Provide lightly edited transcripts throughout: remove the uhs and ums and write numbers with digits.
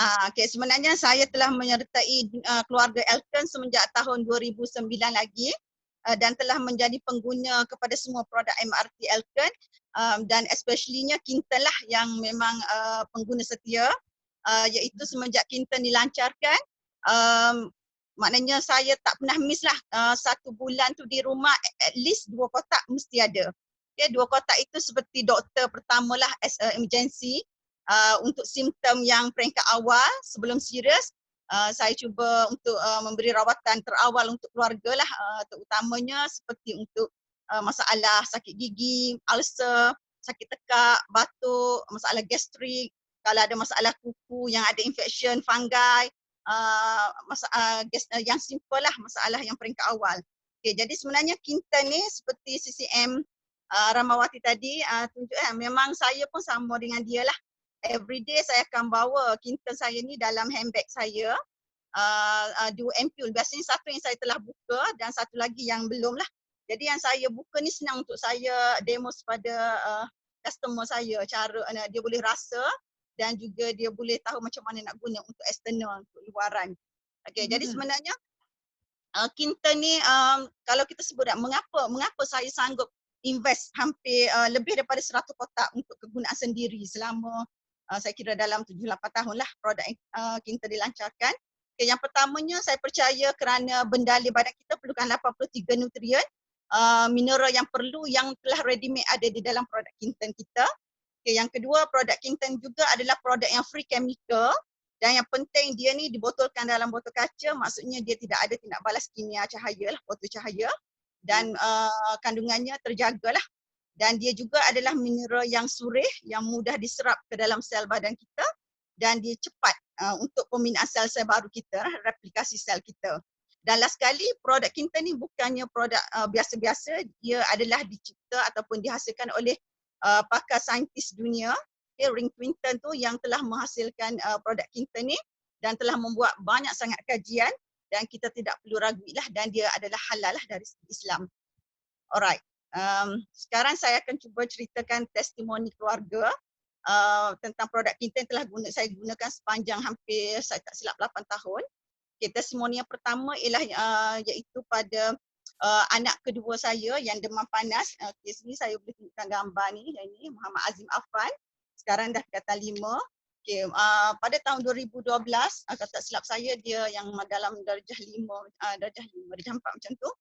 Okay, sebenarnya saya telah menyertai keluarga Elkon semenjak tahun 2009 lagi dan telah menjadi pengguna kepada semua produk MRT Elkon dan especially-nya Kinten lah yang memang pengguna setia iaitu semenjak Kinten dilancarkan maknanya saya tak pernah miss lah 1 bulan tu di rumah at least 2 kotak mesti ada. Okay, 2 kotak itu seperti doktor pertama lah as a emergency. Untuk simptom yang peringkat awal sebelum serius, saya cuba untuk memberi rawatan terawal untuk keluarga lah, terutamanya seperti untuk masalah sakit gigi, ulcer, sakit tekak, batuk, masalah gastrik, kalau ada masalah kuku yang ada infection, fungi, yang simple lah, masalah yang peringkat awal. Okay, jadi sebenarnya Kinten ni seperti CCM Ramawati tadi tunjuk memang saya pun sama dengan dia lah. Everyday saya akan bawa Kinten saya ni dalam handbag saya. 2 ampul. Biasanya satu yang saya telah buka dan satu lagi yang belum lah. Jadi yang saya buka ni senang untuk saya demo kepada customer saya. Cara dia boleh rasa dan juga dia boleh tahu macam mana nak guna untuk eksternal, untuk luaran. Okay, jadi sebenarnya Kinten ni kalau kita sebut mengapa saya sanggup invest hampir lebih daripada 100 kotak untuk kegunaan sendiri selama saya kira dalam 7-8 tahun lah produk Kinten dilancarkan. Okay, yang pertamanya saya percaya kerana bendali badan kita perlukan 83 nutrien, mineral yang perlu yang telah ready made ada di dalam produk Kinten kita. Okay, yang kedua, produk Kinten juga adalah produk yang free chemical dan yang penting dia ni dibotolkan dalam botol kaca, maksudnya dia tidak ada tindak balas kimia cahaya lah, foto cahaya dan kandungannya terjagalah. Dan dia juga adalah mineral yang surih, yang mudah diserap ke dalam sel badan kita dan dia cepat untuk pembinaan sel-sel baru kita, replikasi sel kita. Dan last sekali, produk Kinten ni bukannya produk biasa-biasa, dia adalah dicipta ataupun dihasilkan oleh pakar saintis dunia, Ring Quinton tu yang telah menghasilkan produk Kinten ni dan telah membuat banyak sangat kajian dan kita tidak perlu ragui lah dan dia adalah halal lah dari segi Islam. Alright. Sekarang saya akan cuba ceritakan testimoni keluarga tentang produk Kinten telah saya gunakan sepanjang hampir saya tak silap 8 tahun. Okay, testimoni yang pertama ialah iaitu pada anak kedua saya yang demam panas. Okay, sini saya boleh tunjukkan gambar ni. Yang ini Muhammad Azim Afan. Sekarang dah kata 5. Okay, pada tahun 2012, kalau tak silap saya dia yang dalam darjah 5, darjah 4 macam tu.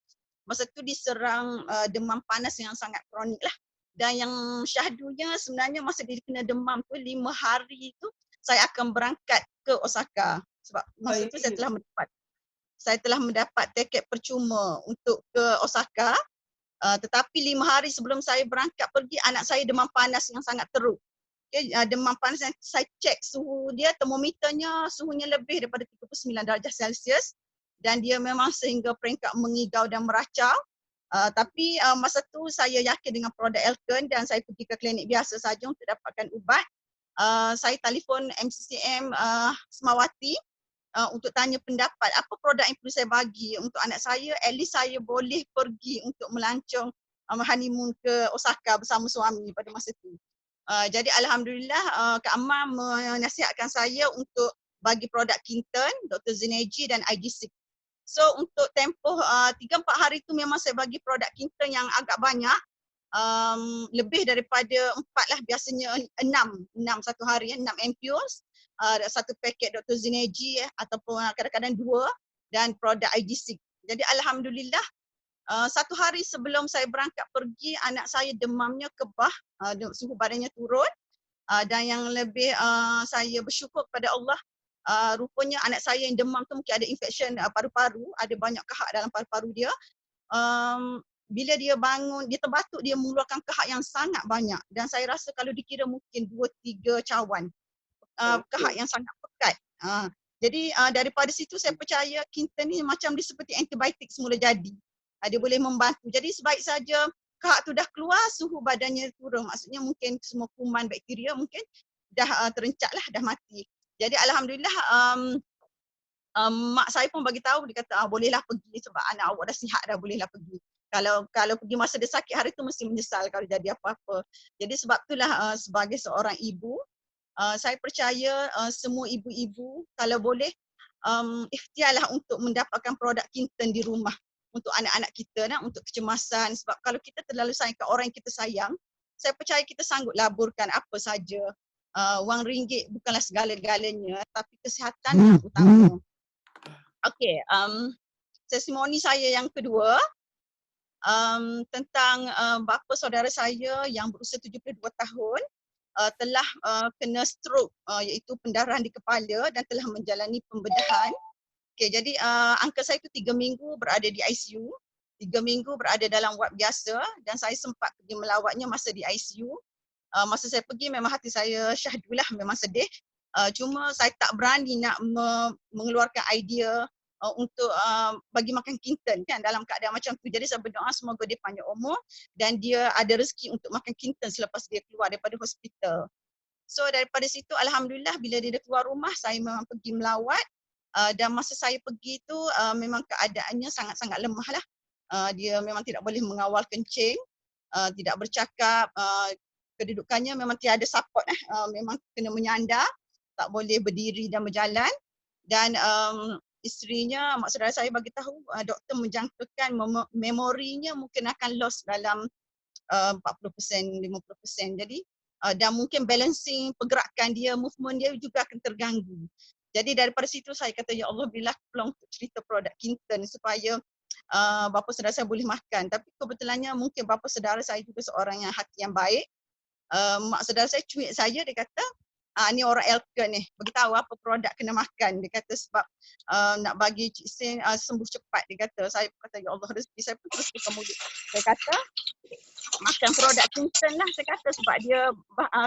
Masa tu diserang demam panas yang sangat kronik lah. Dan yang syahdunya sebenarnya masa dia kena demam tu 5 hari tu saya akan berangkat ke Osaka sebab masa tu saya telah mendapat tiket percuma untuk ke Osaka. Tetapi 5 hari sebelum saya berangkat pergi, anak saya demam panas yang sangat teruk. Okay, demam panas yang saya cek suhu dia, termometernya suhunya lebih daripada 39 darjah Celsius dan dia memang sehingga peringkat mengigau dan meracau. Tapi masa tu saya yakin dengan produk Elkon dan saya pergi ke klinik biasa saja untuk dapatkan ubat. Saya telefon MCCM Semawati untuk tanya pendapat apa produk yang perlu saya bagi untuk anak saya, at least saya boleh pergi untuk melancong honeymoon ke Osaka bersama suami pada masa itu. Jadi alhamdulillah Kak Ammar menasihatkan saya untuk bagi produk Kinten, Dr. Zineji dan IG6. So untuk tempoh 3-4 hari tu memang saya bagi produk Kinten yang agak banyak. Lebih daripada 4 lah, biasanya 6 satu hari, 6 ampules, satu paket Dr. Zineji ataupun kadang-kadang 2 dan produk IG6. Jadi alhamdulillah satu hari sebelum saya berangkat pergi, anak saya demamnya kebah, suhu badannya turun dan yang lebih saya bersyukur kepada Allah, rupanya anak saya yang demam tu mungkin ada infection paru-paru, ada banyak kahak dalam paru-paru dia. Bila dia bangun, dia terbatuk, dia mengeluarkan kahak yang sangat banyak dan saya rasa kalau dikira mungkin 2-3 cawan kahak yang sangat pekat. Jadi daripada situ saya percaya Kinten ni macam dia seperti antibiotik semula jadi. Dia boleh membantu. Jadi sebaik saja kahak tu dah keluar, suhu badannya turun. Maksudnya mungkin semua kuman bakteria mungkin dah terencak lah, dah mati. Jadi alhamdulillah mak saya pun bagi tahu, dia kata bolehlah pergi sebab anak awak dah sihat dah, bolehlah pergi. Kalau pergi masa dia sakit hari tu mesti menyesal kalau jadi apa-apa. Jadi sebab itulah sebagai seorang ibu Saya percaya semua ibu-ibu kalau boleh ikhtiarlah untuk mendapatkan produk Kinten di rumah untuk anak-anak kita, untuk kecemasan. Sebab kalau kita terlalu sayang ke orang yang kita sayang, saya percaya kita sanggup laburkan apa saja. Wang ringgit bukanlah segala-galanya, tapi kesihatan yang utama. Okey, testimoni saya yang kedua tentang bapa saudara saya yang berusia 72 tahun telah kena stroke iaitu pendarahan di kepala dan telah menjalani pembedahan. Okey, jadi uncle saya itu 3 minggu berada di ICU, 3 minggu berada dalam ward biasa dan saya sempat pergi melawatnya masa di ICU. Masa saya pergi memang hati saya syahdulah, memang sedih. Cuma saya tak berani nak mengeluarkan idea untuk bagi makan Kinten kan dalam keadaan macam tu. Jadi saya berdoa semoga dia panjang umur dan dia ada rezeki untuk makan Kinten selepas dia keluar daripada hospital. So daripada situ alhamdulillah bila dia dah keluar rumah saya memang pergi melawat dan masa saya pergi tu memang keadaannya sangat-sangat lemah lah. Dia memang tidak boleh mengawal kencing, tidak bercakap, kedudukannya memang tiada support memang kena menyandar, tak boleh berdiri dan berjalan dan isterinya, mak saudara saya bagi tahu doktor menjangkakan memorinya mungkin akan lost dalam 40%, 50%. Jadi dan mungkin balancing pergerakan dia, movement dia juga akan terganggu. Jadi daripada situ saya kata, ya Allah berilah peluang untuk cerita produk Kinten supaya bapa saudara saya boleh makan. Tapi kebetulannya mungkin bapa saudara saya juga seorang yang hati yang baik. Mak saudara saya cuit saya, dia kata, ni orang Elkan ni, beritahu apa produk kena makan. Dia kata sebab nak bagi Cik Sin sembuh cepat. Dia kata, saya kata, ya Allah rezeki saya pun terus buka mulut. Saya kata, makan produk Kinten lah saya kata sebab dia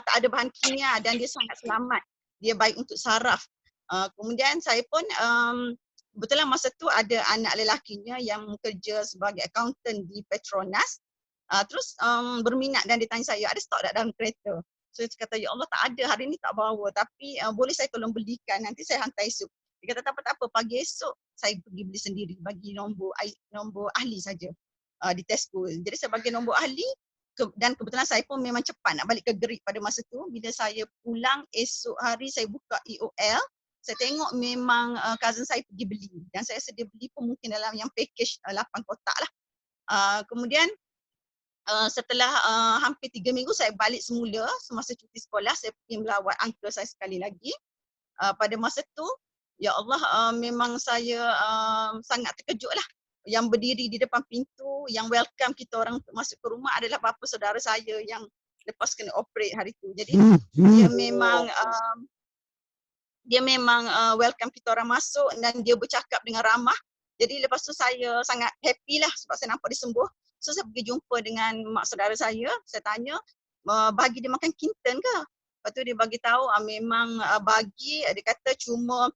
tak ada bahan kimia dan dia sangat selamat. Dia baik untuk saraf. Kemudian saya pun kebetulan masa tu ada anak lelakinya yang kerja sebagai accountant di Petronas. Terus berminat dan dia tanya saya, ada stok tak dalam kereta? So saya kata, ya Allah tak ada, hari ni tak bawa tapi boleh saya tolong belikan, nanti saya hantar esok. Dia kata tak apa-tak apa, pagi esok saya pergi beli sendiri, bagi nombor ahli saja di Tesco. Jadi saya bagi nombor ahli dan kebetulan saya pun memang cepat nak balik ke Gerik pada masa tu. Bila saya pulang esok hari saya buka EOL, saya tengok memang cousin saya pergi beli dan saya sedia beli pun mungkin dalam yang package 8 kotak lah. Kemudian setelah hampir 3 minggu saya balik semula semasa cuti sekolah, saya pergi melawat uncle saya sekali lagi. Pada masa tu, ya Allah memang saya sangat terkejut lah. Yang berdiri di depan pintu, yang welcome kita orang untuk masuk ke rumah adalah bapa saudara saya yang lepas kena operate hari tu. Jadi dia memang welcome kita orang masuk dan dia bercakap dengan ramah. Jadi lepas tu saya sangat happy lah sebab saya nampak dia sembuh. So saya pergi jumpa dengan mak saudara saya tanya bagi dia makan Kinten ke? Lepas tu dia bagi tahu memang bagi, dia kata cuma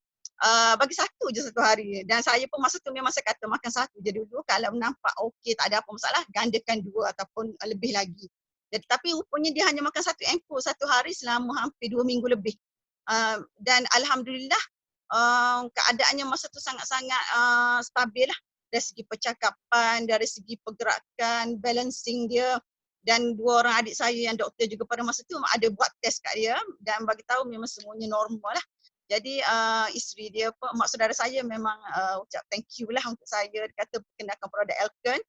bagi satu je satu hari. Dan saya pun masa tu memang saya kata makan satu je dulu, kalau nampak okey tak ada apa masalah gandakan 2 ataupun lebih lagi. Jadi, tapi rupanya dia hanya makan satu empuk satu hari selama hampir 2 minggu lebih. Dan alhamdulillah keadaannya masa tu sangat-sangat stabil lah dari segi percakapan, dari segi pergerakan, balancing dia dan 2 orang adik saya yang doktor juga pada masa tu ada buat test kat dia dan bagi tahu memang semuanya normal lah. Jadi isteri dia pun, mak saudara saya memang ucap thank you lah untuk saya. Dia kata perkenalkan produk Elkan.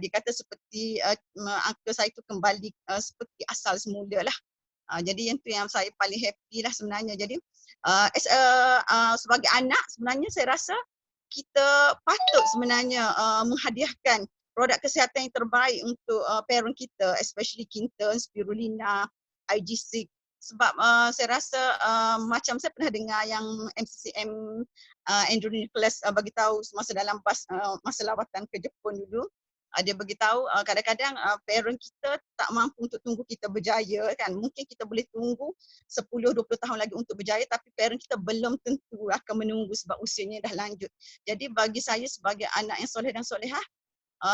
Dia kata seperti uncle saya tu kembali seperti asal semula lah. Jadi yang tu yang saya paling happy lah sebenarnya. Jadi sebagai anak sebenarnya saya rasa kita patut sebenarnya menghadiahkan produk kesihatan yang terbaik untuk parent kita, especially Kinten, Spirulina, IG6. Sebab saya rasa macam saya pernah dengar yang MCCM Andrew Nicholas bagi tahu semasa dalam masa lawatan ke Jepun dulu. Dia beritahu kadang-kadang parent kita tak mampu untuk tunggu kita berjaya kan. Mungkin kita boleh tunggu 10-20 tahun lagi untuk berjaya tapi parent kita belum tentu akan menunggu sebab usianya dah lanjut. Jadi bagi saya sebagai anak yang soleh dan solehah,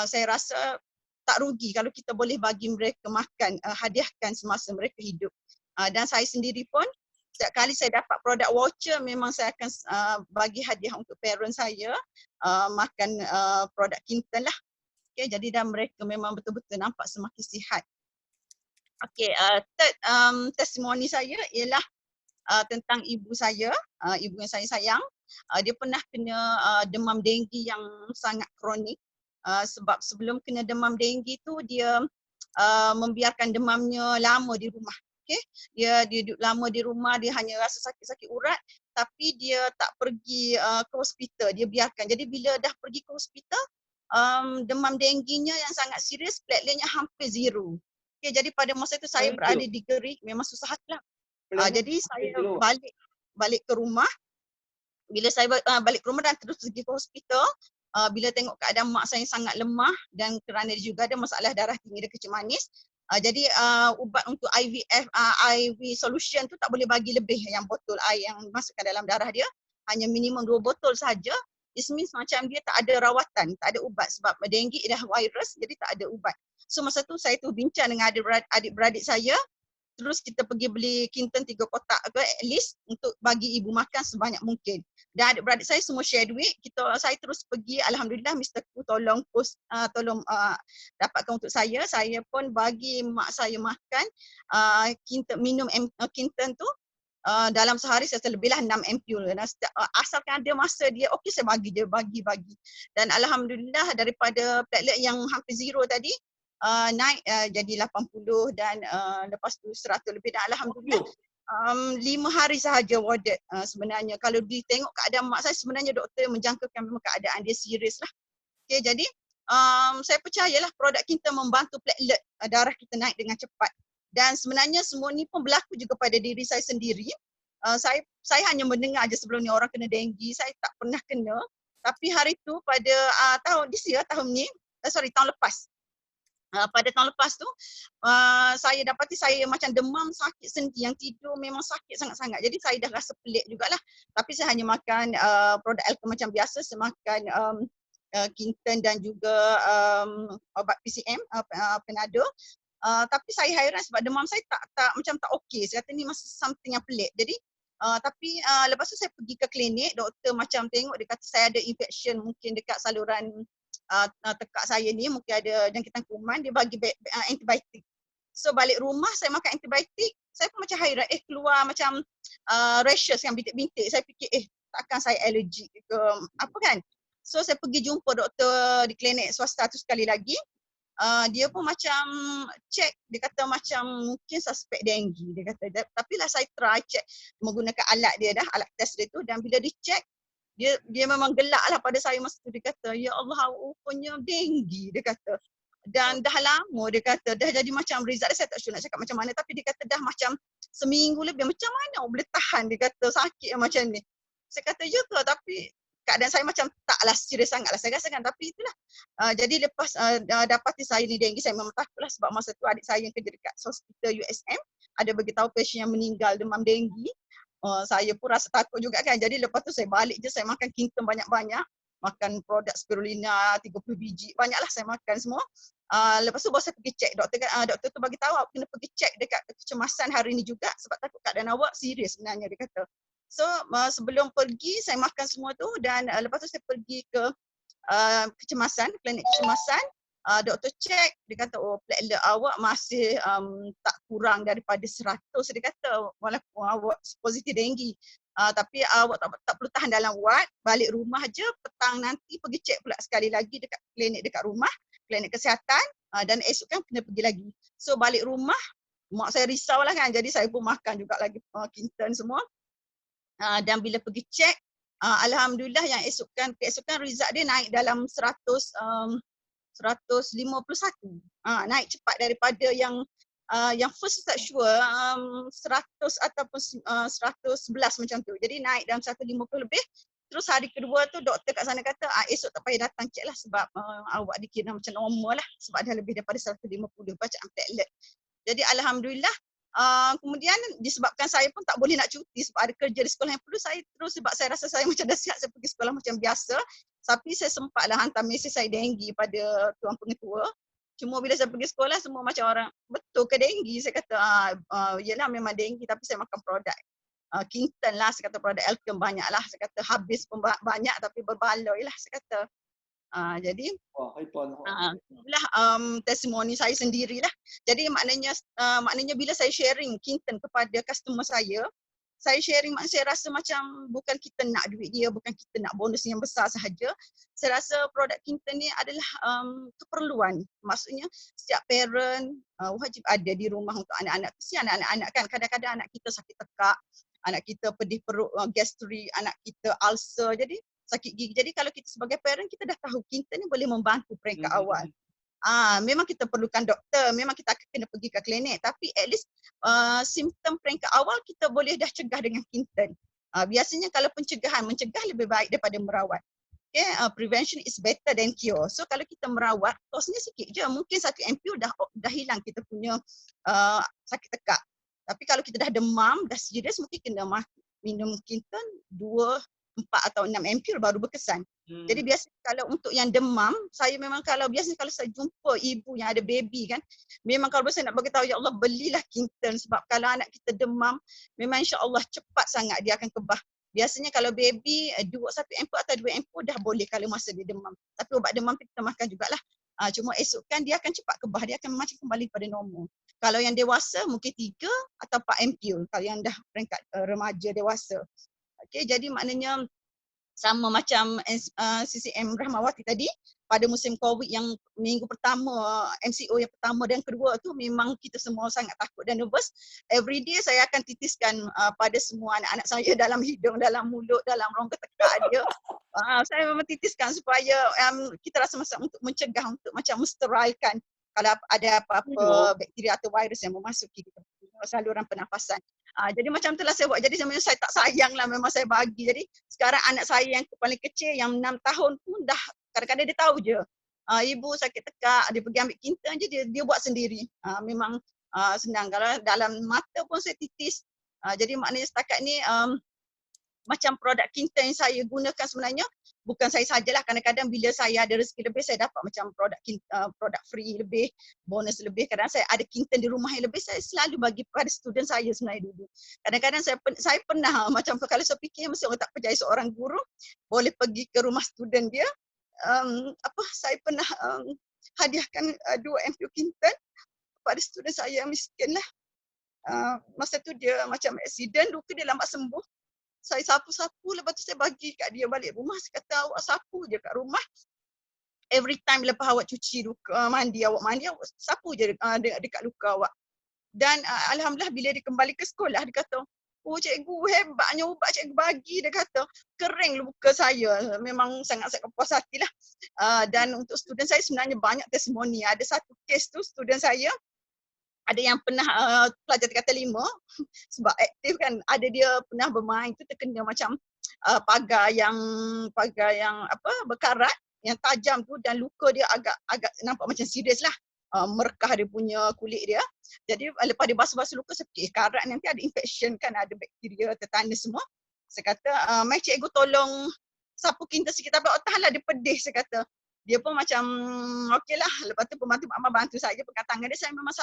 saya rasa tak rugi kalau kita boleh bagi mereka makan, hadiahkan semasa mereka hidup. Dan saya sendiri pun setiap kali saya dapat produk voucher memang saya akan bagi hadiah untuk parent saya makan produk Kinten lah. Okay, jadi dan mereka memang betul-betul nampak semakin sihat. Okay, third testimoni saya ialah tentang ibu saya, ibu yang saya sayang. Dia pernah kena demam denggi yang sangat kronik. Sebab sebelum kena demam denggi tu dia membiarkan demamnya lama di rumah. Okey, dia duduk lama di rumah, dia hanya rasa sakit-sakit urat tapi dia tak pergi ke hospital, dia biarkan. Jadi bila dah pergi ke hospital, demam dengginya yang sangat serius, plateletnya hampir zero. Okey, jadi pada masa itu saya berada di Gerik, memang susah hatilah. Jadi saya balik ke rumah. Bila saya balik ke rumah dan terus pergi ke hospital, bila tengok keadaan mak saya sangat lemah dan kerana dia juga ada masalah darah tinggi dan kecil manis, jadi ubat untuk IVF, IV solution tu tak boleh bagi lebih yang botol air yang masukkan dalam darah dia, hanya minimum 2 botol saja. It means macam dia tak ada rawatan, tak ada ubat sebab denggi dah virus jadi tak ada ubat. So masa tu saya tu bincang dengan adik-beradik saya. Terus kita pergi beli kinten 3 kotak ke at least untuk bagi ibu makan sebanyak mungkin. Dan adik-beradik saya semua share duit. Saya terus pergi, alhamdulillah Mr. Ku tolong dapatkan untuk saya. Saya pun bagi mak saya makan kinten, minum kinten tu. Dalam sehari saya lebihlah 6 ampul. Asalkan ada masa dia okey saya bagi je, bagi. Dan alhamdulillah daripada platelet yang hampir zero tadi, naik jadi 80 dan lepas tu 100 lebih dan alhamdulillah 5 hari sahaja warded sebenarnya. Kalau ditengok keadaan mak saya, sebenarnya doktor menjangkakan memang keadaan dia serius lah. Okay, jadi saya percayalah produk kita membantu platelet darah kita naik dengan cepat. Dan sebenarnya semua ni pun berlaku juga pada diri saya sendiri. Saya hanya mendengar aja sebelum ni orang kena denggi, saya tak pernah kena. Tapi hari tu pada tahun lepas. Pada tahun lepas tu, saya dapati saya macam demam, sakit sendi, yang tidur memang sakit sangat-sangat. Jadi saya dah rasa pelik jugalah. Tapi saya hanya makan produk alkohol macam biasa. Saya makan kinten dan juga obat PCM, Panadol. Tapi saya hairan sebab demam saya tak okey. Saya kata ni masih something yang pelik. Jadi tapi lepas tu saya pergi ke klinik, doktor macam tengok, dia kata saya ada infection mungkin dekat saluran tekak saya ni, mungkin ada jangkitan kuman, dia bagi antibiotik. So balik rumah saya makan antibiotik, saya pun macam hairan, keluar macam rashes yang bintik-bintik. Saya fikir takkan saya allergic ke apa kan. So saya pergi jumpa doktor di klinik swasta tu sekali lagi. Dia pun macam check, dia kata macam mungkin suspek denggi, dia kata. Tapi lah saya try check menggunakan alat dia dah, alat test dia tu, dan bila dia check, dia memang gelak lah pada saya masa tu. Dia kata, ya Allah, rupanya denggi, dia kata. Dan dah lama, dia kata, dah jadi macam result. Saya tak sure nak cakap macam mana, tapi dia kata dah macam seminggu lebih. Macam mana boleh tahan, dia kata, sakit macam ni. Saya kata, ya ke, tapi keadaan saya macam taklah serius sangat lah saya rasakan. Tapi itulah. Jadi lepas dapati saya ni denggi, saya memang takut lah sebab masa tu adik saya yang kerja dekat hospital USM ada beritahu pasien yang meninggal demam denggi. Saya pun rasa takut juga kan. Jadi lepas tu saya balik je, saya makan kinten banyak-banyak. Makan produk spirulina 30 biji. Banyaklah saya makan semua. Lepas tu baru saya pergi cek. Doktor tu bagi tahu awak kena pergi cek dekat kecemasan hari ni juga sebab takut keadaan awak serius sebenarnya, dia kata. So sebelum pergi saya makan semua tu dan lepas tu saya pergi ke kecemasan, klinik kecemasan. Doktor cek, dia kata platelet awak masih tak kurang daripada 100, dia kata, walaupun awak positif denggi. Tapi awak tak perlu tahan dalam ward, balik rumah je, petang nanti pergi cek pula sekali lagi dekat klinik dekat rumah, klinik kesihatan, dan esok kan kena pergi lagi. So balik rumah, mak saya risau lah kan, jadi saya pun makan juga lagi kinten semua. Dan bila pergi cek, alhamdulillah yang keesokan result dia naik dalam 151. Naik cepat daripada yang first tak sure 100 ataupun 111 macam tu. Jadi naik dalam 150 lebih. Terus hari kedua tu doktor kat sana kata esok tak payah datang cek lah sebab awak dikira macam normal lah sebab dah lebih daripada 150 bacaan platelet. Jadi alhamdulillah. Kemudian disebabkan saya pun tak boleh nak cuti sebab ada kerja di sekolah yang perlu, saya terus sebab saya rasa saya macam dah sihat, saya pergi sekolah macam biasa. Tapi saya sempatlah hantar mesej saya denggi pada tuan pengetua. Cuma bila saya pergi sekolah semua macam orang, betul ke denggi? Saya kata, yelah memang denggi tapi saya makan produk kinten lah, saya kata produk alkem banyak lah. Saya kata habis pun banyak tapi berbaloi lah, saya kata. Jadi itulah testimoni saya sendirilah. Jadi maknanya bila saya sharing kinten kepada customer saya, saya sharing, saya rasa macam bukan kita nak duit dia, bukan kita nak bonus yang besar sahaja. Saya rasa produk kita ni adalah keperluan. Maksudnya setiap parent wajib ada di rumah untuk anak-anak. Kesian anak-anak kan, kadang-kadang anak kita sakit tekak, anak kita pedih perut, gastrik, anak kita ulcer, jadi sakit gigi. Jadi kalau kita sebagai parent, kita dah tahu kita ni boleh membantu peringkat awal. Memang kita perlukan doktor, memang kita akan kena pergi ke klinik, tapi at least simptom peringkat awal kita boleh dah cegah dengan kinten. Biasanya kalau mencegah lebih baik daripada merawat. Okay, prevention is better than cure. So kalau kita merawat, kosnya sikit je. Mungkin 1 MPU dah hilang kita punya sakit tekak. Tapi kalau kita dah demam, dah serius, mungkin kena minum kinten 2, 4 atau 6 MPU baru berkesan. Jadi biasanya kalau untuk yang demam, saya memang biasanya kalau saya jumpa ibu yang ada baby kan, memang kalau saya nak bagi tahu, ya Allah, belilah kinten, sebab kalau anak kita demam, memang insya-Allah cepat sangat dia akan kebah. Biasanya kalau baby 1 ampul atau 2 ampul dah boleh kalau masa dia demam. Tapi ubat demam kita makan jugalah. Cuma esok kan dia akan cepat kebah, dia akan macam kembali pada normal. Kalau yang dewasa mungkin 3 atau 4 ampul kalau yang dah peringkat remaja dewasa. Okey, jadi maknanya sama macam CCM Rahmawati tadi, pada musim COVID yang minggu pertama, MCO yang pertama dan kedua tu memang kita semua sangat takut dan nervous. Every day saya akan titiskan pada semua anak-anak saya dalam hidung, dalam mulut, dalam rongga tekak dia. Saya memang titiskan supaya kita rasa macam untuk mencegah, untuk macam mensterilkan kalau ada apa-apa bakteria atau virus yang memasuki saluran pernafasan. Jadi macam itulah saya buat. Jadi saya tak sayang lah, memang saya bagi. Jadi sekarang anak saya yang paling kecil yang 6 tahun pun dah kadang-kadang dia tahu je. Ibu sakit tekak, dia pergi ambil kinten je, dia buat sendiri. Memang senang. Kalau dalam mata pun saya titis. Jadi maknanya setakat ni macam produk kinten yang saya gunakan sebenarnya bukan saya sajalah, kadang-kadang bila saya ada rezeki lebih saya dapat macam produk free lebih, bonus lebih. Kadang saya ada kinten di rumah yang lebih, saya selalu bagi kepada student saya sebenarnya dulu. Kadang-kadang saya pernah macam kalau saya fikir mesti orang tak percaya seorang guru boleh pergi ke rumah student dia, saya pernah hadiahkan 2 ampul kinten kepada student saya yang miskin lah. Masa tu dia macam accident, luka dia lambat sembuh. Saya sapu-sapu, lepas tu saya bagi kat dia balik rumah. Saya kata, awak sapu je kat rumah. Every time lepas awak cuci luka, awak mandi, awak sapu je dekat luka awak. Dan Alhamdulillah bila dia kembali ke sekolah, dia kata, oh cikgu, hebatnya ubat cikgu bagi. Dia kata, kering luka saya. Memang sangat-sangat puas hati lah. Dan untuk student saya sebenarnya banyak testimoni. Ada satu kes tu, student saya, ada yang pernah pelajar tingkatan 5 sebab aktif kan, ada dia pernah bermain tu terkena macam pagar yang berkarat yang tajam tu, dan luka dia agak nampak macam serius lah. Merekah dia punya kulit dia. Jadi lepas dia basuh-basuh luka, saya fikir karat nanti ada infection kan, ada bakteria, tetanus semua. Saya kata, mai cikgu tolong sapu kinten sikit, tapi tahanlah dia pedih, saya kata. Dia pun macam okeylah. Lepas tu pembantu mama bantu saya pegang tangan dia, saya memang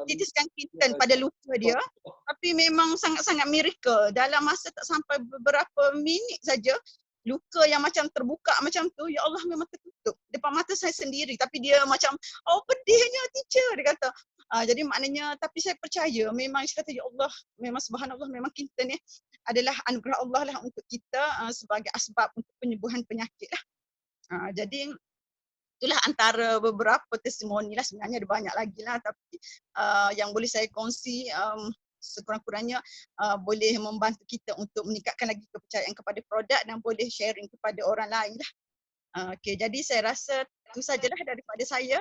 titiskan kinten pada luka dia. Tapi memang sangat-sangat miracle. Dalam masa tak sampai beberapa minit saja, luka yang macam terbuka macam tu, ya Allah, memang tertutup depan mata saya sendiri. Tapi dia macam, oh pedihnya teacher, dia kata. Jadi maknanya, tapi saya percaya, memang saya kata, ya Allah, memang subhanallah, memang kinten ni adalah anugerah Allah lah untuk kita sebagai asbab untuk penyembuhan penyakit lah. Jadi itulah antara beberapa testimoni lah, sebenarnya ada banyak lagi lah, tapi yang boleh saya kongsi sekurang-kurangnya boleh membantu kita untuk meningkatkan lagi kepercayaan kepada produk dan boleh sharing kepada orang lain lah. Okey, jadi saya rasa itu sajalah daripada saya.